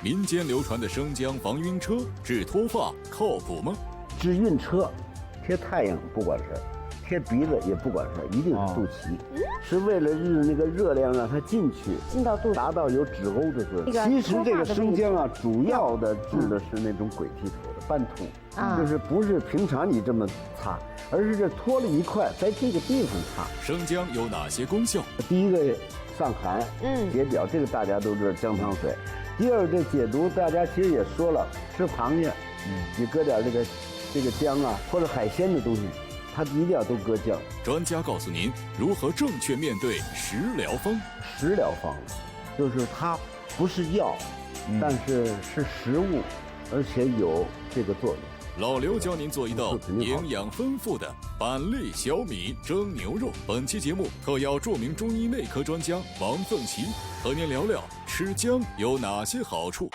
民间流传的生姜防晕车、治脱发靠谱吗？治晕车，贴太阳不管事儿，贴鼻子也不管事儿，一定是肚脐，是为了那个热量让它进去，进到肚子，达到有止呕的作用。其实这个生姜啊，主要的治的是那种鬼剃头的斑秃，就是不是平常你这么擦，而是这脱了一块，在这个地方擦。生姜有哪些功效？第一个散寒，解表，这个大家都知道姜汤水。第二个解毒，大家其实也说了，吃螃蟹，你搁点这个姜啊，或者海鲜的东西，它一定要都搁姜。专家告诉您如何正确面对食疗方。食疗方就是它不是药，但是是食物，而且有这个作用。老刘教您做一道营养丰富的板栗小米蒸牛肉。本期节目特邀著名中医内科专家王凤岐和您聊聊吃姜有哪些好处。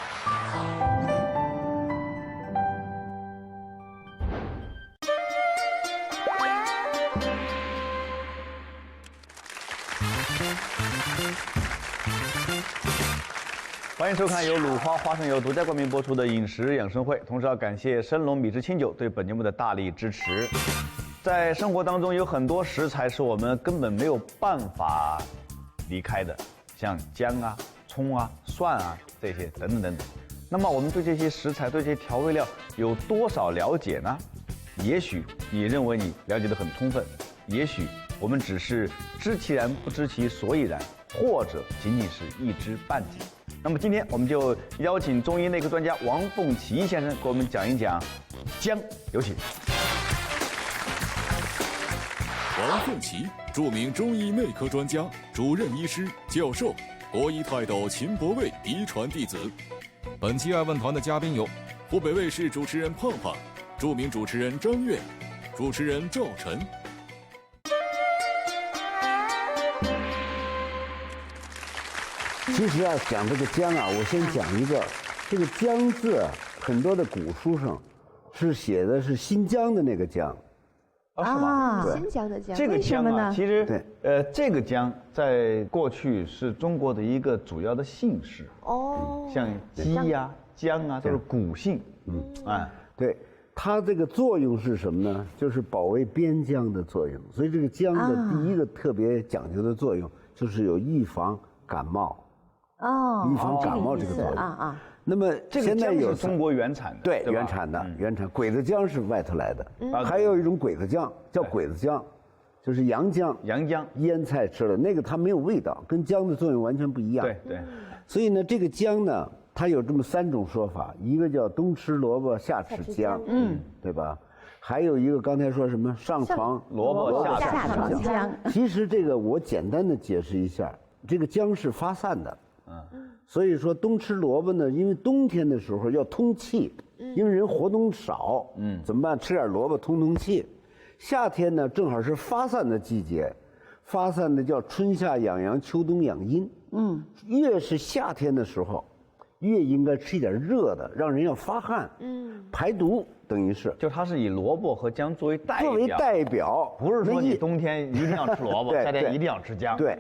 欢迎收看由鲁花花生油独家冠名播出的饮食养生会，同时要感谢申龙米汁清酒对本节目的大力支持。在生活当中有很多食材是我们根本没有办法离开的，像姜啊、葱啊、蒜啊这些等等等等。那么我们对这些食材、对这些调味料有多少了解呢？也许你认为你了解得很充分，也许我们只是知其然不知其所以然，或者仅仅是一知半解。那么今天我们就邀请中医内科专家王凤岐先生给我们讲一讲姜，有请。王凤岐，著名中医内科专家、主任医师、教授，国医泰斗秦伯卫遗传弟子。本期爱问团的嘉宾有湖北卫视主持人胖胖、著名主持人张悦、主持人赵晨。其实啊，讲这个姜啊，我先讲一个，这个姜字啊，很多的古书上是写的是新疆的那个姜。是吗？新疆的姜，这个姜啊，其实对，这个姜在过去是中国的一个主要的姓氏。像鸡呀、姜啊，都是古姓。对，它这个作用是什么呢？就是保卫边疆的作用。所以这个姜的第一个特别讲究的作用，就是有预防感冒。预防感冒这个作用。那么现在有中国原产的，对，原产。鬼子姜是外头来的，还有一种鬼子姜叫鬼子姜，就是洋姜，腌菜吃了那个它没有味道，跟姜的作用完全不一样。对。所以呢，这个姜呢，它有这么3种说法，一个叫冬吃萝卜夏吃姜，对吧？还有一个刚才说什么上床萝卜下床姜。其实这个我简单的解释一下，这个姜是发散的。所以说冬吃萝卜呢，因为冬天的时候要通气，因为人活动少，怎么办？吃点萝卜通气。夏天呢，正好是发散的季节，发散的叫春夏养阳，秋冬养阴。越是夏天的时候，越应该吃一点热的，让人要发汗，排毒，等于是。就它是以萝卜和姜作为代表，不是说你冬天一定要吃萝卜，夏天一定要吃姜。对，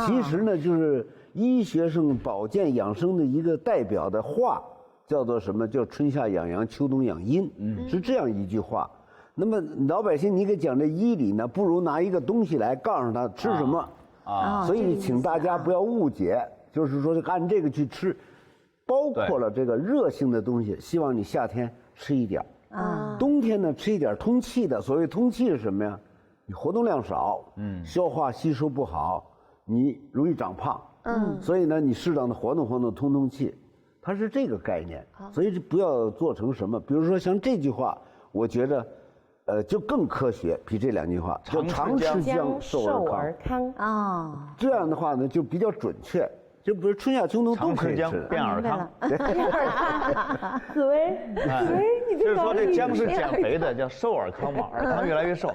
其实呢，就是医学上保健养生的一个代表的话，叫做什么？叫春夏养阳，秋冬养阴，是这样一句话。那么老百姓你给讲这医理呢，不如拿一个东西来告诉他吃什么所以请大家不要误解，就是说按这个去吃，包括了这个热性的东西，希望你夏天吃一点冬天呢吃一点通气的。所谓通气是什么呀？你活动量少，消化吸收不好，你容易长胖。所以呢，你适当的活动通气，它是这个概念。所以不要做成什么，比如说像这句话，我觉得，就更科学，比这2句话，叫常吃姜，寿而康。这样的话呢，就比较准确。就比如春夏秋冬都可以吃，变尔康。紫薇，你就是说这姜是减肥的，叫瘦尔康嘛，尔康越来越瘦。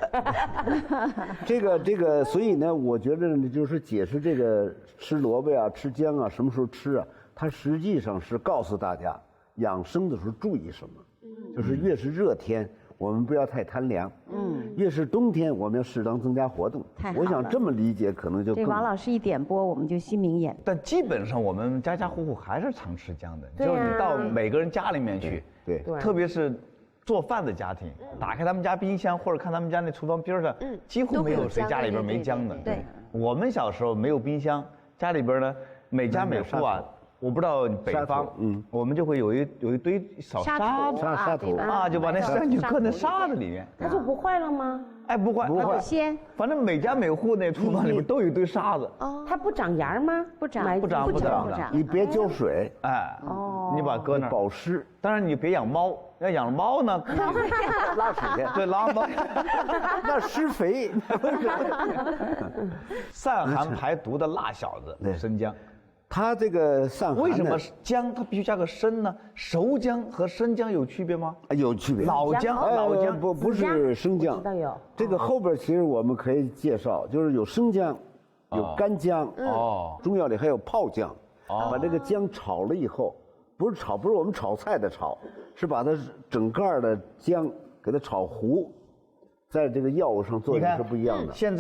这个，所以呢，我觉得呢，就是解释这个吃萝卜呀、吃姜啊，什么时候吃啊，它实际上是告诉大家养生的时候注意什么。就是越是热天，我们不要太贪凉。越是冬天，我们要适当增加活动。太好了我想这么理解，可能就这更王老师一点播，我们就心明眼。但基本上我们家家户户还是常吃姜的，对呀就是你到每个人家里面去，对。对特别是做饭的家庭，打开他们家冰箱或者看他们家那厨房边上，几乎没有谁家里边没姜的。对，我们小时候没有冰箱，家里边呢每家每户啊，我不知道北方，我们就会有一堆扫沙子沙土啊，就把那沙就搁那沙子里面，它就不坏了吗？哎，不坏，不坏鲜，反正每家每户那厨房里边都有一堆沙子，它不长芽吗？不长买不长不长的，你别浇水，哎，你把它搁那儿保湿，当然你别养猫，要养猫呢，拉屎去，对拉猫，那施肥。散寒排毒的辣小子，对生姜。它这个散寒呢为什么姜它必须加个生呢？熟姜和生姜有区别吗？有区别？老姜，老姜不是生姜我知道有。这个后边其实我们可以介绍，就是有生姜，有干姜，中药里还有泡姜。把这个姜炒了以后，不是我们炒菜的炒，是把它整盖的姜给它炒糊，在这个药物上作用是不一样的。现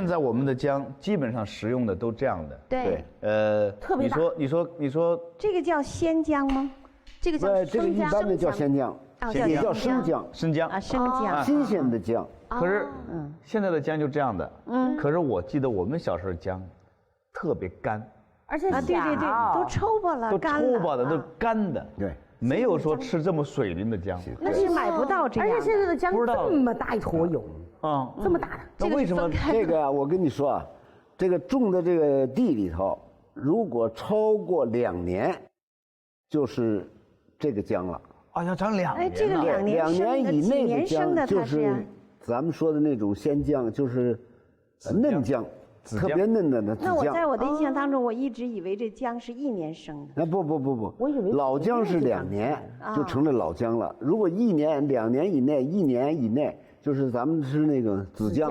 在我们的姜基本上食用的都这样的。对，特别大你说这个叫鲜姜吗？这个叫这个一般的叫鲜姜，也叫生姜生姜啊，生姜。新鲜的姜。可是，现在的姜就这样的。可是我记得我们小时候姜特别干，而且啊，对对对，都抽巴了，都干了。抽巴的，都干的。对，没有说吃这么水灵的姜。那是买不到这样的。而且现在的姜不知道这么大一坨有，啊，这么大的。那为什么这个啊，我跟你说啊，这个种的这个地里头，如果超过2年，就是这个姜了。啊要长2年呢？哎，这个2年2生的，年以几内的年生的姜就是它是呀？咱们说的那种鲜姜，就是嫩姜，特别嫩的那紫那我在姜。我的印象当中，我一直以为这姜是1年生的。那不，我以为老姜是2年就成了老姜了。如果1年、2年以内、1年以内，就是咱们吃那个紫姜，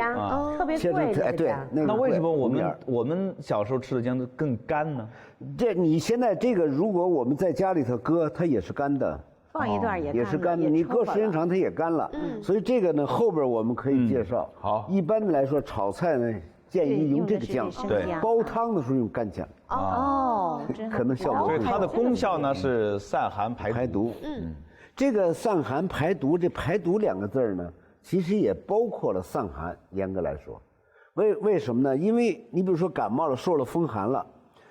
特别切成贵。哎对，那个那为什么贵我们小时候吃的姜都更干呢？这你现在这个，如果我们在家里头搁，它也是干的。放一段也也是干的，你搁时间长它也干了。所以这个呢，后边我们可以介绍。好，一般的来说，炒菜呢建议用这个姜，对，煲汤的时候用干姜。哦，真可能效果更好。所以它的功效呢是散寒排毒。这个散寒排毒，这排毒2个字呢，其实也包括了散寒。严格来说，为什么呢？因为你比如说感冒了，受了风寒了，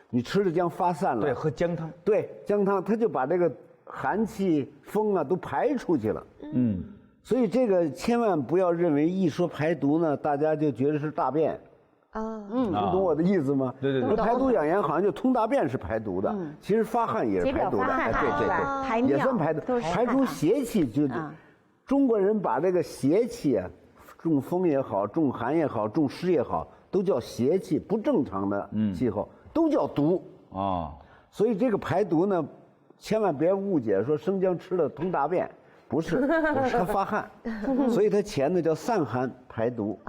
你吃了姜发散了，对，喝姜汤。对，姜汤它就把这个寒气、风啊都排出去了。所以这个千万不要认为一说排毒呢，大家就觉得是大便。你懂我的意思吗？对。说排毒养颜好像就通大便是排毒的，其实发汗也是排毒的。哎，对，排尿也算排毒，排出邪气就。中国人把这个邪气啊，中风也好，中寒也好，中湿也好，都叫邪气，不正常的气候都叫毒啊。所以这个排毒呢，千万别误解，说生姜吃了通大便，不是，它发汗，所以它前呢叫散寒排毒，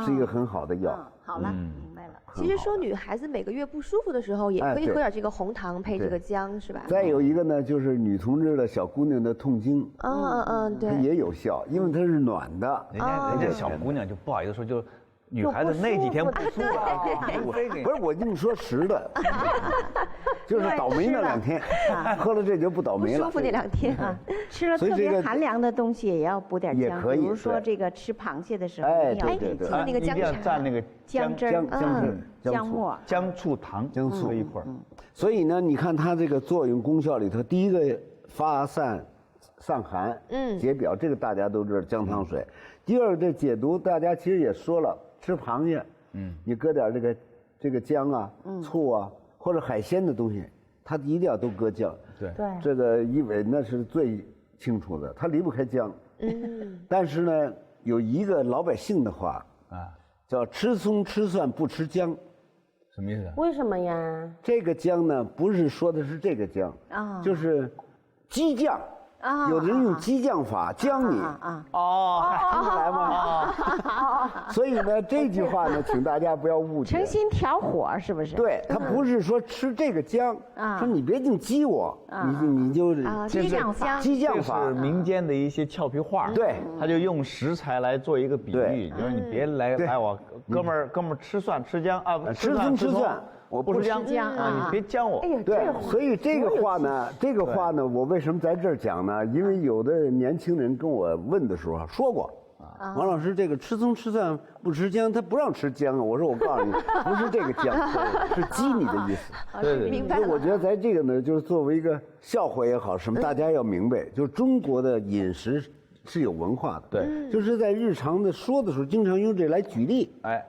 是一个很好的药。好了，明白了。其实说女孩子每个月不舒服的时候，也可以喝点这个红糖配这个姜，是吧？再有一个呢，就是女同志的小姑娘的痛经，对，它也有效，因为它是暖的。人家小姑娘就不好意思说，就女孩子那几天不舒服，不是我跟你说实的，就是倒霉那2天，喝了这就不倒霉了。不舒服那2天啊，吃了特别寒凉的东西也要补点姜，比如说这个吃螃蟹的时候，哎，对，那个姜一定要蘸那个姜汁儿、姜末、姜醋糖、姜醋一块儿。所以呢，你看它这个作用功效里头，第一个发散、散寒，解表，这个大家都知道姜汤水。第二个这解毒，大家其实也说了，吃螃蟹，你搁点这个姜啊、醋啊，或者海鲜的东西，它一定要都搁姜。对，这个一伟那是最清楚的，他离不开姜。但是呢，有一个老百姓的话叫吃葱吃蒜不吃姜。什么意思？为什么呀？这个姜呢，不是说的是这个姜就是鸡酱，有的人用激将法将你，听出来吗？所以呢，这句话呢，请大家不要误解。诚心调火是不是？对，他不是说吃这个姜，说你别净激我，你就激将法，激将法是民间的一些俏皮话。对，他就用食材来做一个比喻，就是你别来我哥们儿吃蒜吃姜啊，吃葱吃蒜。我不吃姜啊！你别姜我。对，所以这个话呢，我为什么在这儿讲呢？因为有的年轻人跟我问的时候说过，王老师，这个吃葱吃蒜不吃姜，他不让吃姜啊。我说我告诉你，不是这个姜，是激你的意思。对，明白了。所以我觉得在这个呢，就是作为一个笑话也好，什么大家要明白，就是中国的饮食是有文化的。对，就是在日常的说的时候，经常用这来举例。哎。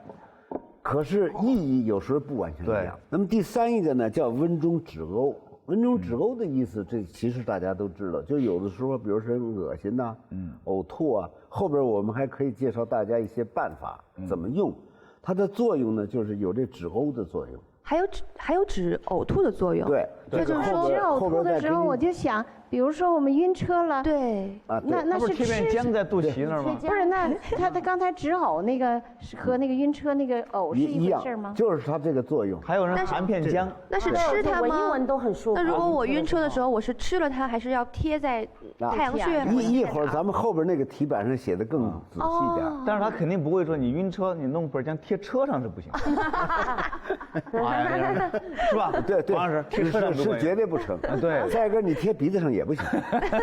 可是意义有时候不完全一样。那么第三一个呢，叫温中止呕。温中止呕的意思，这其实大家都知道，就有的时候，比如说恶心呐、呕吐啊，后边我们还可以介绍大家一些办法怎么用。它的作用呢，就是有这止呕的作用。还有止呕吐的作用。对，这就是说止呕吐的时候，我就想，比如说我们晕车了，对，那是贴片姜在肚脐那儿吗？不是，那他刚才止呕那个和那个晕车那个呕是一回事吗？就是它这个作用。还有人含片姜，那是吃它吗？闻一闻都很舒服。那如果我晕车的时候，我是吃了它，还是要贴在太阳穴？一会儿咱们后边那个题板上写的更仔细点。但是他肯定不会说你晕车，你弄片姜贴车上是不行。是吧？对，王老师贴车上是绝对不成。对，再一个你贴鼻子上也不行，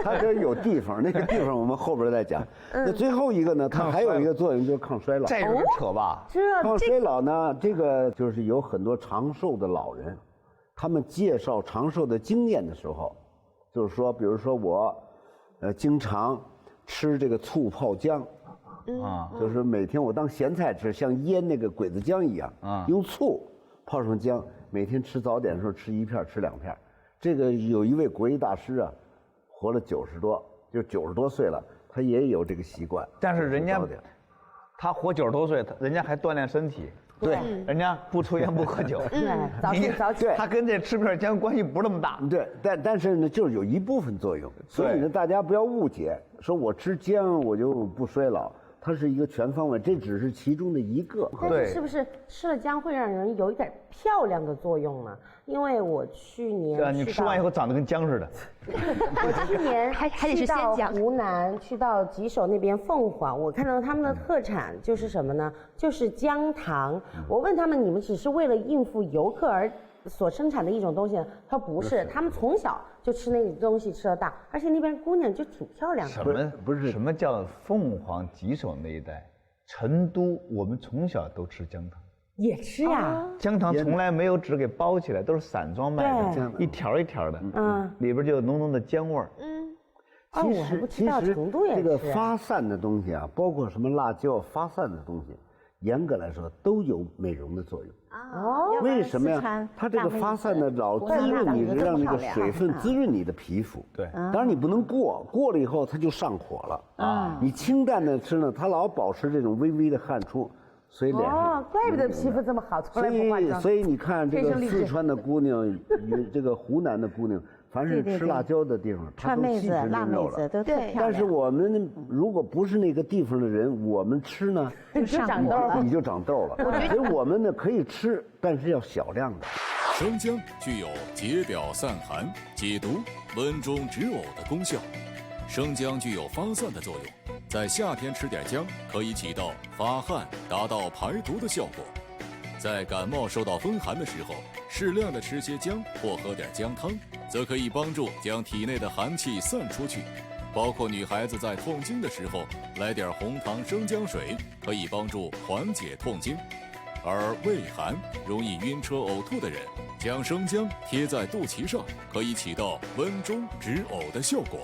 它这有地方，那个地方我们后边再讲。那最后一个呢，它还有一个作用就是抗衰老。这有点扯吧？抗衰老呢，这个就是有很多长寿的老人，他们介绍长寿的经验的时候，就是说，比如说我，经常吃这个醋泡姜。就是每天我当咸菜吃，像腌那个鬼子姜一样，用醋泡上姜，每天吃早点的时候吃1片吃2片。这个有一位国医大师啊，活了90多，就90多岁了，他也有这个习惯。但是人家他活90多岁，人家还锻炼身体，对，人家不抽烟不喝酒，早睡早起，他跟这吃片姜关系不是那么大。对，但是呢，就是有一部分作用，所以呢，大家不要误解，说我吃姜我就不衰老。它是一个全方位，这只是其中的一个。但是是不是吃了姜会让人有一点漂亮的作用呢？因为我去年你吃完以后长得跟姜似的。我去年还得是先讲湖南，去到吉首那边凤凰，我看到他们的特产就是什么呢？就是姜糖。我问他们，你们只是为了应付游客而所生产的一种东西呢？他说不是，他们从小就吃那个东西吃到大，而且那边姑娘就挺漂亮的。什么叫凤凰吉首那一带？成都我们从小都吃姜糖，也吃呀。姜糖从来没有纸给包起来，都是散装卖的，一条一条的，里边就有浓浓的姜味儿。其实这个发散的东西啊，包括什么辣椒发散的东西，严格来说都有美容的作用。为什么呀？它这个发散的老滋润你，让那个水分滋润你的皮肤。对，当然你不能过了以后它就上火了。你清淡的吃呢，它老保持这种微微的汗出，所以脸上。怪不得皮肤这么好，从来不化妆。所以你看这个四川的姑娘与这个湖南的姑娘，凡是吃辣椒的地方，川妹子、辣妹子都特漂亮。但是我们如果不是那个地方的人，我们吃呢，就长痘了，你就长痘了。所以我们呢可以吃，但是要小量的。生姜具有解表散寒、解毒、温中止呕的功效。生姜具有发散的作用，在夏天吃点姜可以起到发汗、达到排毒的效果。在感冒受到风寒的时候，适量的吃些姜或喝点姜汤，则可以帮助将体内的寒气散出去。包括女孩子在痛经的时候，来点红糖生姜水，可以帮助缓解痛经。而胃寒、容易晕车呕吐的人，将生姜贴在肚脐上，可以起到温中止呕的效果。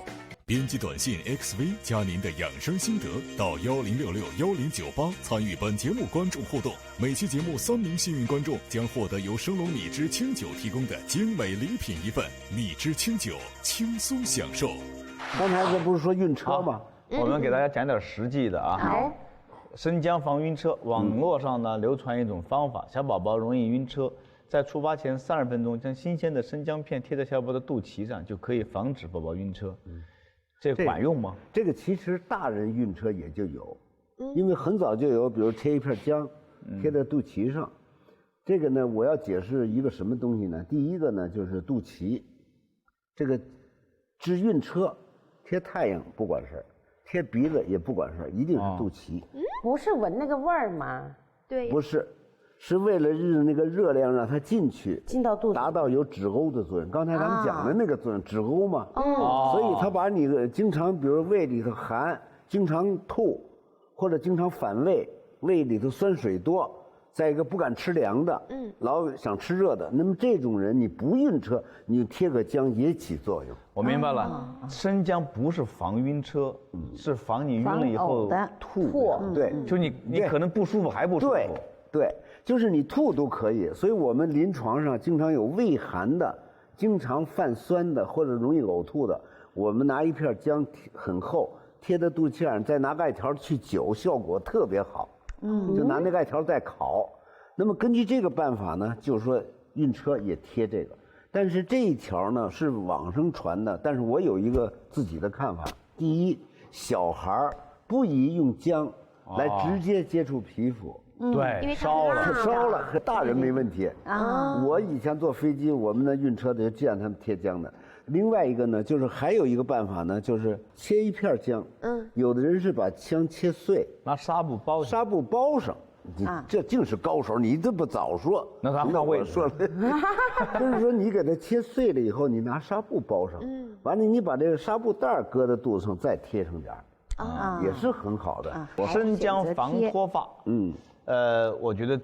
编辑短信 XV 加您的养生心得到10661098，参与本节目观众互动。每期节目3名幸运观众将获得由生龙蜜汁清酒提供的精美礼品1份，蜜汁清酒，轻松享受。刚才这不是说晕车吗？我们给大家讲点实际的啊。好。生姜防晕车，网络上呢流传一种方法，小宝宝容易晕车，在出发前30分钟将新鲜的生姜片贴在小宝宝的肚脐上，就可以防止宝宝晕车。这管用吗？这个其实大人晕车也就有，因为很早就有，比如贴一片姜，贴在肚脐上。这个呢，我要解释一个什么东西呢？第一个呢，就是肚脐，这个治晕车，贴太阳不管事儿，贴鼻子也不管事儿，一定是肚脐。不是闻那个味儿吗？对，不是，是为了那个热量让它进去，进到肚子，达到有止呕的作用。刚才咱们讲的那个作用，止呕嘛。所以它把你经常，比如胃里头寒，经常吐，或者经常反胃，胃里头酸水多。再一个不敢吃凉的，老想吃热的，那么这种人你不晕车，你贴个姜也起作用。我明白了，生姜不是防晕车，是防你晕了以后吐。对，就你可能不舒服还不舒服。对，就是你吐都可以。所以我们临床上经常有胃寒的，经常泛酸的或者容易呕吐的，我们拿一片姜很厚贴在肚脐上，再拿艾条去灸，效果特别好。就拿那个艾条再烤。那么根据这个办法呢，就是说晕车也贴这个，但是这一条呢是网上传的，但是我有一个自己的看法。第一，小孩不宜用姜来直接接触皮肤。对，烧了，大人没问题啊。我以前坐飞机，我们那晕车的就见他们贴姜的。另外一个呢，就是还有一个办法呢，就是切一片姜。有的人是把姜切碎，拿纱布包上。纱布包上，你这竟是高手，你这不早说。那他换位置说了，就是说你给它切碎了以后，你拿纱布包上，完了你把这个纱布袋搁在肚子上，再贴上点儿，也是很好的。生姜防脱发。我觉得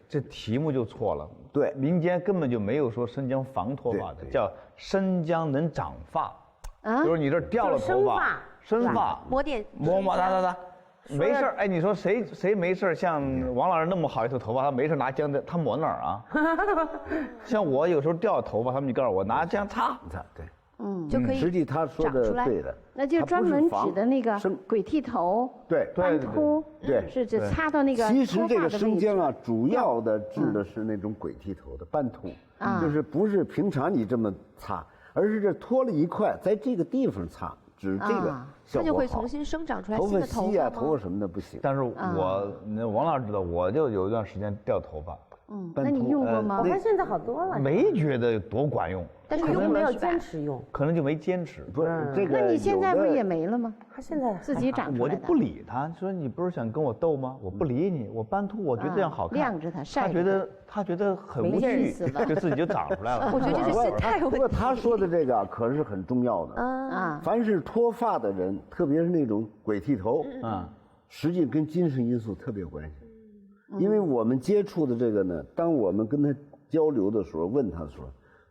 这题目就错了。对，民间根本就没有说生姜防脱发的，叫生姜能长发。比如你这掉了头发，生发，抹点抹哒，没事儿。哎，你说谁没事儿？像王老师那么好一头头发，他没事拿姜的，他抹哪儿啊？像我有时候掉头发，他们就告诉我拿姜擦，对。就可以。实际他说的对的，那就专门指的那个鬼剃头、斑秃，是指擦到那个。其实这个生姜啊，主要的治的是那种鬼剃头的斑秃，就是不是平常你这么擦，而是这脱了一块，在这个地方擦，指这个效果好。它就会重新生长出来新的头发。头发稀啊，头发什么的不行。但是那王老师知道，我就有一段时间掉头发。那你用过吗？我看现在好多了。没觉得有多管用，但是没有坚持用，可能就没坚持。不是这个。那你现在不也没了吗？他现在自己长出来的。我就不理他，说你不是想跟我斗吗？我不理你，我斑秃，我觉得这样好看。晾着它晒。他觉得很无趣，就自己就长出来了。我觉得这是心态问题。不过他说的这个可是很重要的。凡是脱发的人，特别是那种鬼剃头，实际跟精神因素特别有关系。因为我们接触的这个呢，当我们跟他交流的时候，问他的时候，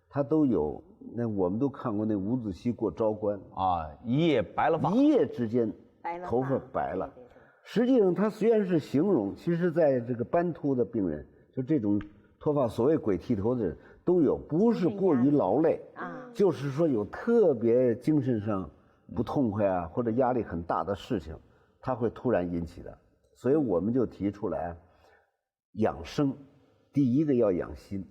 他都有。那我们都看过那伍子胥过昭关一夜白了发，一夜之间头发白了。实际上，他虽然是形容，其实在这个斑秃的病人，就这种脱发，所谓鬼剃头的人都有，不是过于劳累就是说有特别精神上不痛快啊，或者压力很大的事情，他会突然引起的。所以我们就提出来。养生，第一个要养心，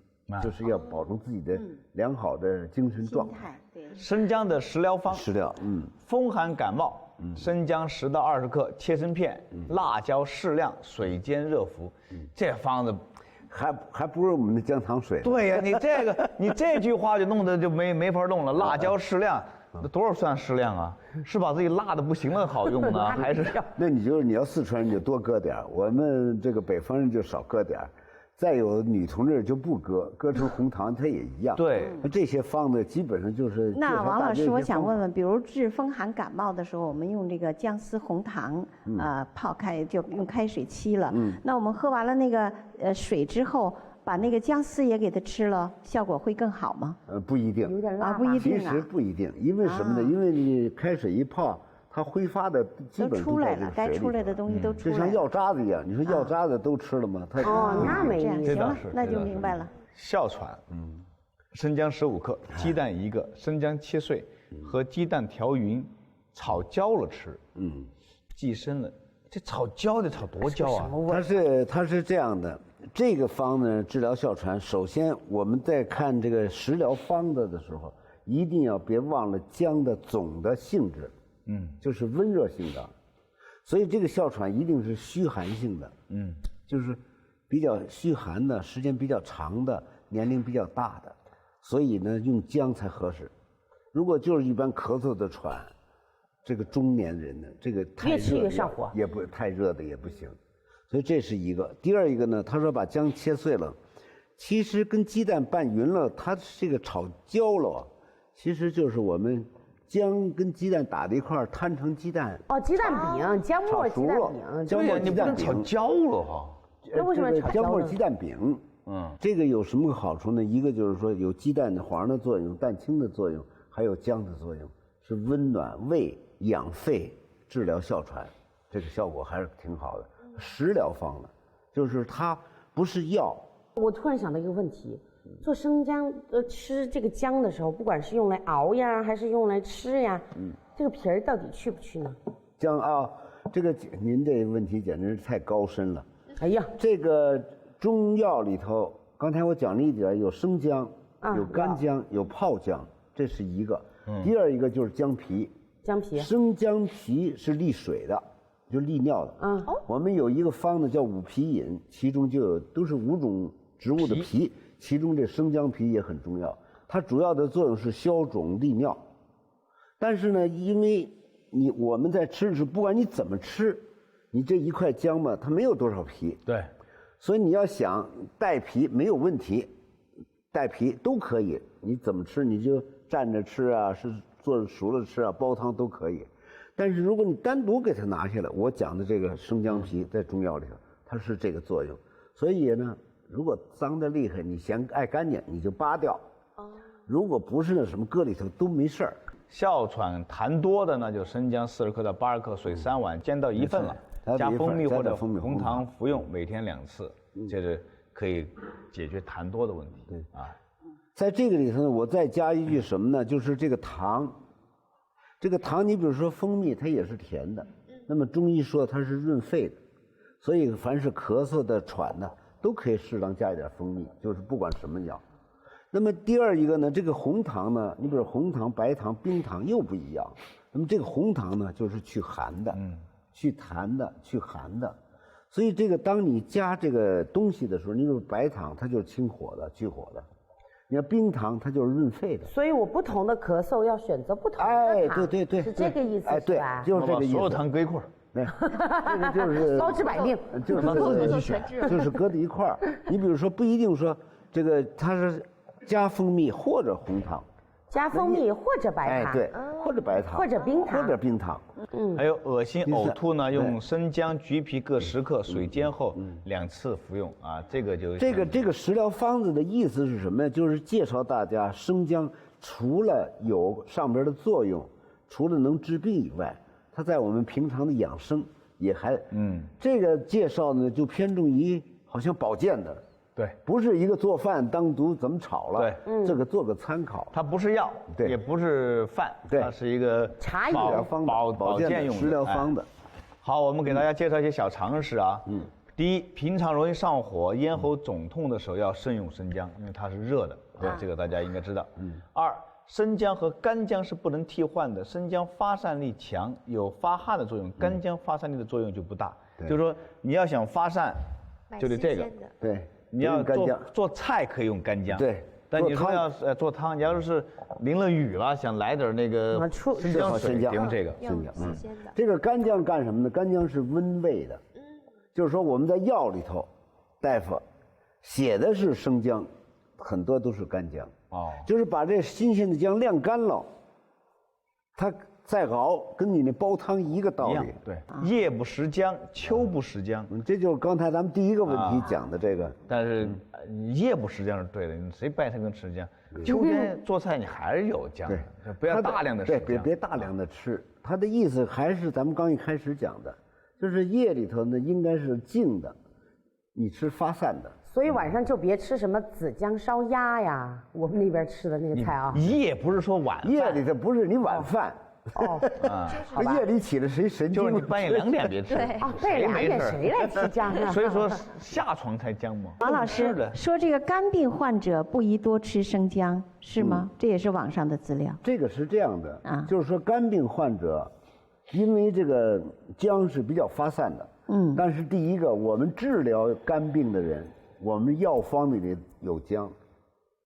就是要保证自己的良好的精神状态。生姜的食疗方，风寒感冒，生姜10到20克切成片，辣椒适量，水煎热服。这方子还不如我们的姜糖水。对呀，你这句话就弄得就没法弄了。辣椒适量，那多少算适量啊？是把自己辣的不行了好用呢，还是？那你要四川人就多搁点，我们这个北方人就少搁点。再有女同志就不搁成红糖，它也一样。对，这些方子基本上就是。那王老师，我想问问，比如治风寒感冒的时候，我们用这个姜丝红糖，泡开就用开水沏了。那我们喝完了那个水之后，把那个姜丝也给它吃了，效果会更好吗？不一定，有点辣。不一定其实不一定，因为什么呢？因为你开水一泡。它挥发的基本都出来了，该出来的东西都出来了，就像药渣子一样。你说药渣子都吃了吗？它那没意思。行了，那就明白了。哮喘，生姜15克，鸡蛋1个，生姜切碎，和鸡蛋调匀，炒焦了吃。寄生了，这炒焦得炒多焦啊？它是这样的，这个方呢治疗哮喘，首先我们在看这个食疗方子的时候，一定要别忘了姜的总的性质，就是温热性的，所以这个哮喘一定是虚寒性的，就是比较虚寒的，时间比较长的，年龄比较大的，所以呢用姜才合适。如果就是一般咳嗽的喘，这个中年人呢，这个太热越吃越上火，也不太热的也不行，所以这是一个。第二一个呢，他说把姜切碎了，其实跟鸡蛋拌匀了，它这个炒焦了，其实就是我们姜跟鸡蛋打在一块儿摊成鸡蛋。哦，鸡蛋饼，姜末鸡蛋饼，姜末鸡蛋饼炒焦了哈。那为什么炒焦呢？姜末鸡蛋饼，这个有什么好处呢？一个就是说有鸡蛋的黄的作用，蛋清的作用，还有姜的作用，是温暖胃、养肺、治疗哮喘，这个效果还是挺好的。食疗方的，就是它不是药。我突然想到一个问题，做生姜吃这个姜的时候，不管是用来熬呀，还是用来吃呀，这个皮儿到底去不去呢？姜啊，这个您这个问题简直是太高深了。哎呀，这个中药里头，刚才我讲了一点，有生姜，有干姜，有泡姜，这是一个。第二一个就是姜皮，姜皮，生姜皮是利水的，就利尿的。我们有一个方子叫五皮饮，其中就有都是5种植物的皮，其中这生姜皮也很重要，它主要的作用是消肿利尿。但是呢，因为我们在吃的时候，不管你怎么吃，你这一块姜嘛，它没有多少皮，对，所以你要想带皮没有问题，带皮都可以，你怎么吃你就蘸着吃啊，是做熟了吃啊，煲汤都可以。但是如果你单独给它拿下来，我讲的这个生姜皮在中药里头，它是这个作用。所以呢，如果脏的厉害，你嫌爱干净，你就扒掉。如果不是那什么搁里头都没事儿。哮喘痰多的呢，就生姜40克到80克，水3碗，煎到1份了，加蜂蜜或者红糖服用，每天2次，这是可以解决痰多的问题。对啊，在这个里头呢，我再加一句什么呢？就是这个糖，这个糖，你比如说蜂蜜，它也是甜的，那么中医说它是润肺的，所以凡是咳嗽的、喘的，都可以适当加一点蜂蜜，就是不管什么药。那么第二一个呢，这个红糖呢，你比如红糖、白糖、冰糖又不一样。那么这个红糖呢，就是去寒的，去痰的，去寒的。所以这个当你加这个东西的时候，你比如白糖，它就是清火的、去火的；你要冰糖，它就是润肺的。所以我不同的咳嗽要选择不同的糖。哎，对，是这个意思，对，就是这个意思。所有糖搁一块儿。对，这个就是包治百病，就是搁在一块儿。你比如说，不一定说这个它是加蜂蜜或者红糖，加蜂蜜或者白糖，对，或者白糖，或者冰糖，或者冰糖。还有恶心呕吐呢，用生姜、橘皮各10克，水煎后2次服用啊。这个就这个食疗方子的意思是什么呀？就是介绍大家生姜除了有上边的作用，除了能治病以外，它在我们平常的养生也还这个介绍呢就偏重于好像保健的。对，不是一个做饭单独怎么炒了，对，这个做个参考。它不是药，对，也不是饭，对，它是一个茶饮保健用的食疗方的。好，我们给大家介绍一些小常识啊。第一，平常容易上火、咽喉肿痛的时候要慎用生姜，因为它是热的，对，这个大家应该知道。二，生姜和干姜是不能替换的，生姜发散力强，有发汗的作用，干姜发散力的作用就不大。就是说你要想发散，就得这个。对。你要做菜可以用干姜，对。但你说要做汤，你要是淋了雨了，想来点那个生姜水，得用这个。这个干姜干什么呢？干姜是温胃的，就是说我们在药里头，大夫写的是生姜，很多都是干姜。就是把这新鲜的姜晾干了，它再熬，跟你那煲汤一个道理。对，夜不食姜，秋不食姜。这就是刚才咱们第一个问题讲的这个。但是夜不食姜是对的，谁白天跟吃姜？秋天做菜你还是有姜，不要大量的吃。对，别大量的吃。他的意思还是咱们刚一开始讲的，就是夜里头呢应该是静的，你吃发散的。所以晚上就别吃什么紫姜烧鸭呀，我们那边吃的那个菜啊。夜不是说晚饭，夜里头不是你晚饭。哦，好吧夜里起来谁神经？就是你半夜2点别吃。对啊，半夜2点谁来吃姜啊？所以说下床才姜嘛。王老师是的，说这个肝病患者不宜多吃生姜，是吗？这也是网上的资料。这个是这样的啊就是说肝病患者，因为这个姜是比较发散的，但是第一个，我们治疗肝病的人，我们药方里有姜，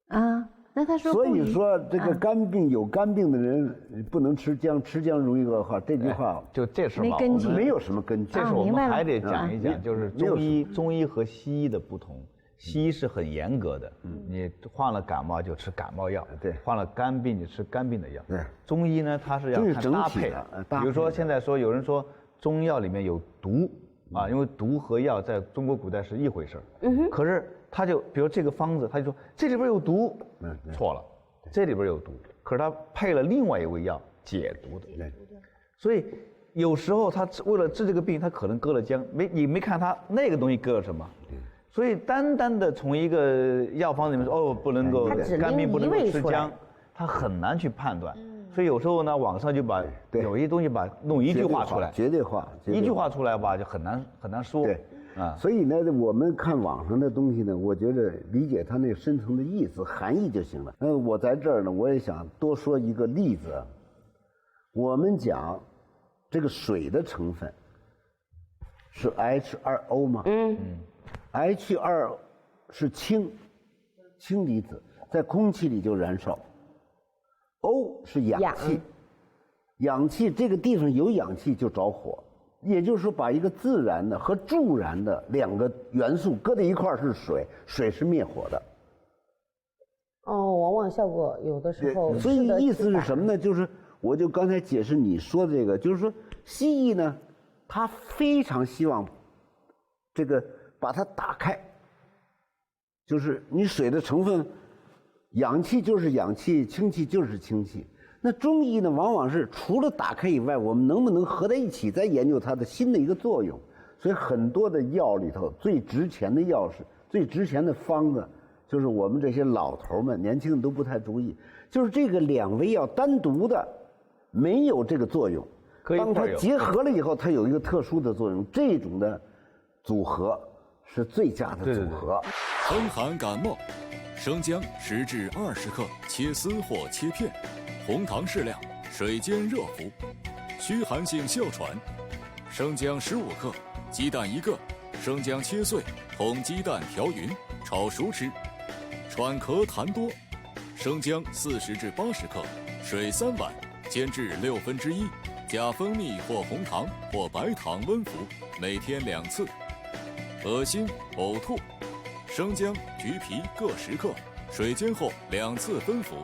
啊，那他说所不宜，以说这个肝病有肝病的人不能吃姜，吃姜容易恶化，这句话就这是吧？没根据没有什么根据。这是我明白了们还得讲一讲，就是没有中医和西医的不同。西医是很严格的，你患了感冒就吃感冒药，对患了肝病就吃肝病的药。对，中医呢，它是要这是看整体搭配的搭配比如说现在说有人说中药里面有毒啊，因为毒和药在中国古代是一回事儿。可是他就比如这个方子，他就说这里边有毒，错了，这里边有毒，可是他配了另外一味药解毒的。对，所以有时候他为了治这个病，他可能搁了姜，你没看他那个东西搁了什么。所以单单的从一个药方里面说哦不能够肝病不能够吃姜，他很难去判断。所以有时候呢，网上就把有一些东西把弄一句话出来，绝对化，一句话出来吧就很难说。对，啊，所以呢，我们看网上的东西呢，我觉得理解它那深层的意思、含义就行了。我在这儿呢，我也想多说一个例子。我们讲这个水的成分是 H2O 吗？H2 是氢离子，在空气里就燃烧。O 是氧气，氧气这个地方有氧气就着火，也就是说把一个自然的和助燃的2个元素搁在一块儿是水，水是灭火的。哦，往往效果有的时候。所以意思是什么呢？就是我就刚才解释你说的这个，就是说西医呢，他非常希望这个把它打开，就是你水的成分，氧气就是氧气，氢气就是氢气。那中医呢，往往是除了打开以外，我们能不能合在一起再研究它的新的一个作用？所以很多的药里头，最值钱的药是最值钱的方子，就是我们这些老头们、年轻人都不太注意，就是这个2味药单独的没有这个作用，当它结合了以后，它有一个特殊的作用，这种的组合是最佳的组合。风寒感冒，生姜10至20克，切丝或切片，红糖适量，水煎热服。虚寒性哮喘，生姜15克，鸡蛋1个，生姜切碎，哄鸡蛋调匀，炒熟吃。喘咳痰多，生姜40至80克，水3碗，煎至1/6，加蜂蜜或红糖或白糖温服，每天2次。恶心、呕吐，生姜、橘皮各10克，水煎后2次分服。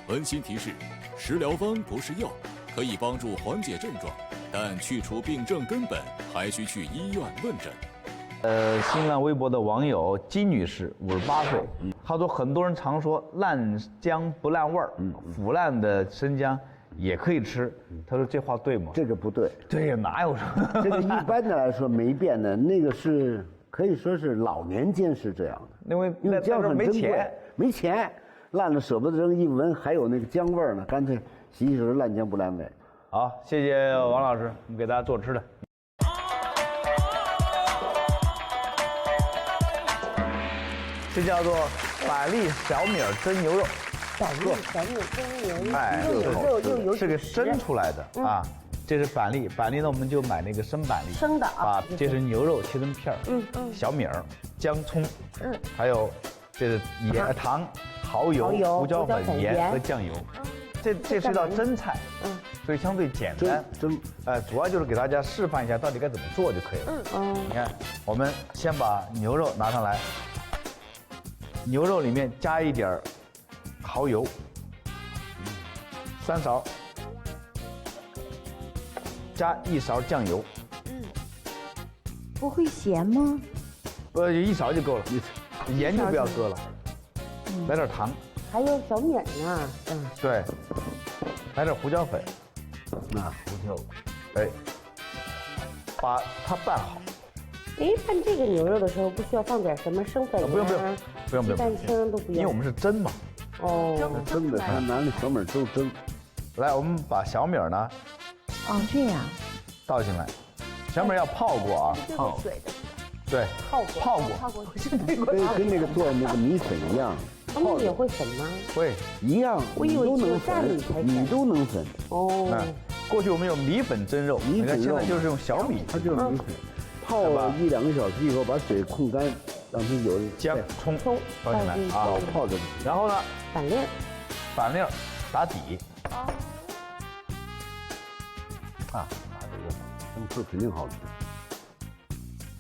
温馨提示：食疗方不是药，可以帮助缓解症状，但去除病症根本还需去医院问诊。新浪微博的网友金女士，58岁，她说很多人常说烂姜不烂味儿，腐烂的生姜也可以吃。她说这话对吗？这个不对，对呀，哪有说？这个一般的来说没变的，那个是可以说是老年间是这样的，因为姜很珍贵，没钱，烂了舍不得扔，一闻还有那个姜味儿呢，干脆洗洗手烂姜不烂味。好，谢谢王老师，我们给大家做吃的。这叫做板栗小米蒸牛肉。板栗小米蒸牛肉，哎，又有肉又有是给蒸出来的啊。这是板栗，板栗呢我们就买那个生板栗，生的啊。这是牛肉切成片儿，小米儿、姜葱，还有这是糖、蚝油、胡椒粉、盐和酱油。这是道蒸菜，所以相对简单。主要就是给大家示范一下到底该怎么做就可以了。你看，我们先把牛肉拿上来，牛肉里面加一点蚝油，3勺，加1勺酱油。不会咸吗？1勺就够了，盐就不要搁了。来点糖。还有小米呢，对，来点胡椒粉，胡椒，把它拌好。拌这个牛肉的时候不需要放点什么生粉不用，鸡蛋清都不用，因为我们是蒸嘛。蒸的，它拿那小米粥蒸。来，我们把小米呢，哦，这样，倒进来。小米要泡过啊，泡水的，对，泡过，跟那个做那个米粉一样，他们也会粉吗？会一样，我以为你都能只有在米才粉，粉你都能粉，哦，过去我们有米粉蒸肉，米粉肉你看现在就是用小米，它就是米粉。泡了1、2个小时以后，把水控干，让它有姜、葱倒进来啊，泡着。然后呢，板链，板粒打底。啊，这肯定好吃。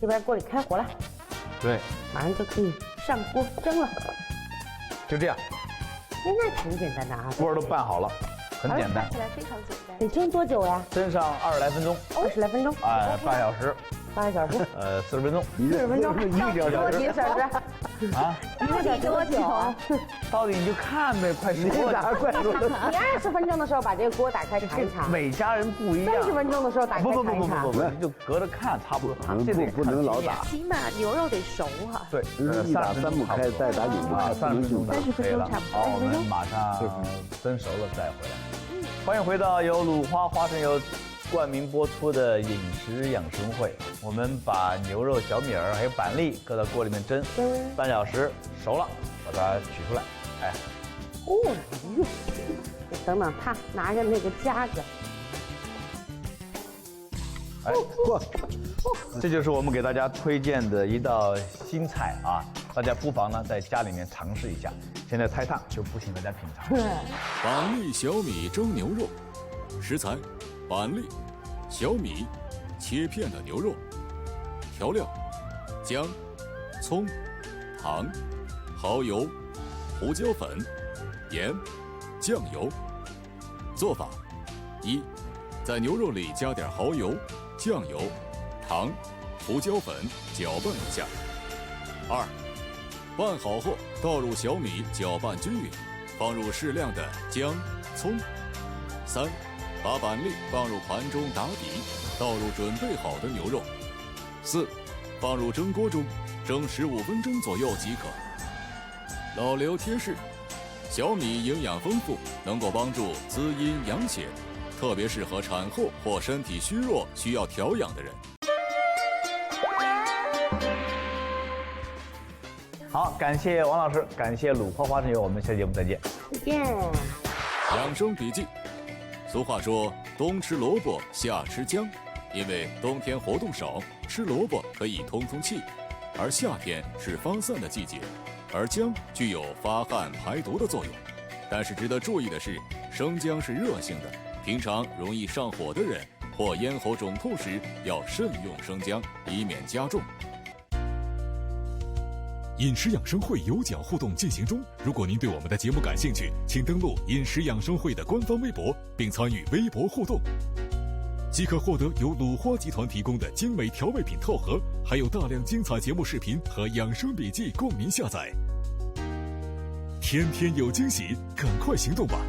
这边锅里开火了，对，马上就可以上锅蒸了。就这样，哎，那挺简单的啊。锅都拌好了，很简单看。起来非常简单。得蒸多久呀蒸上20来分钟， ？20来分钟。哎，半小时， 8个小时。 40分钟。 40分钟。 1个小时。几个小时？啊， 1个小时多久啊？到底你就看呗，快熟了。快说的。你20分钟的时候把这个锅打开尝一尝。每家人不一样。 30分钟的时候打开不，尝一尝。你就隔着看，差不多。这得不能老打。起码牛肉得熟哈。对，一打3不开，再打9不开，30分钟30分钟差不多。好，我们马上蒸熟了再回来。欢迎回到由鲁花花生油冠名播出的饮食养生会。我们把牛肉、小米儿还有板栗搁到锅里面蒸半小时，熟了，把它取出来。哎，哦，哟，等等，他拿着那个夹子。哎，这就是我们给大家推荐的一道新菜啊！大家不妨呢在家里面尝试一下。现在太烫，就不请大家品尝。板栗小米蒸牛肉，食材：板栗、小米、切片的牛肉。调料：姜、葱、糖、蚝油、胡椒粉、盐、酱油。做法：1，在牛肉里加点蚝油、酱油、糖、胡椒粉，搅拌一下。2，拌好后倒入小米，搅拌均匀，放入适量的姜、葱。3，把板栗放入盘中打底，倒入准备好的牛肉。4，放入蒸锅中，蒸15分钟左右即可。老刘贴士：小米营养丰富，能够帮助滋阴养血，特别适合产后或身体虚弱需要调养的人。好，感谢王老师，感谢鲁花花生油，我们下期节目再见。再见。养生笔记：俗话说，冬吃萝卜，夏吃姜，因为冬天活动少，吃萝卜可以通通气，而夏天是发散的季节，而姜具有发汗排毒的作用。但是值得注意的是，生姜是热性的，平常容易上火的人或咽喉肿痛时要慎用生姜，以免加重。饮食养生会有奖互动进行中，如果您对我们的节目感兴趣，请登录饮食养生会的官方微博，并参与微博互动，即可获得由鲁花集团提供的精美调味品套盒，还有大量精彩节目视频和养生笔记供您下载。天天有惊喜，赶快行动吧！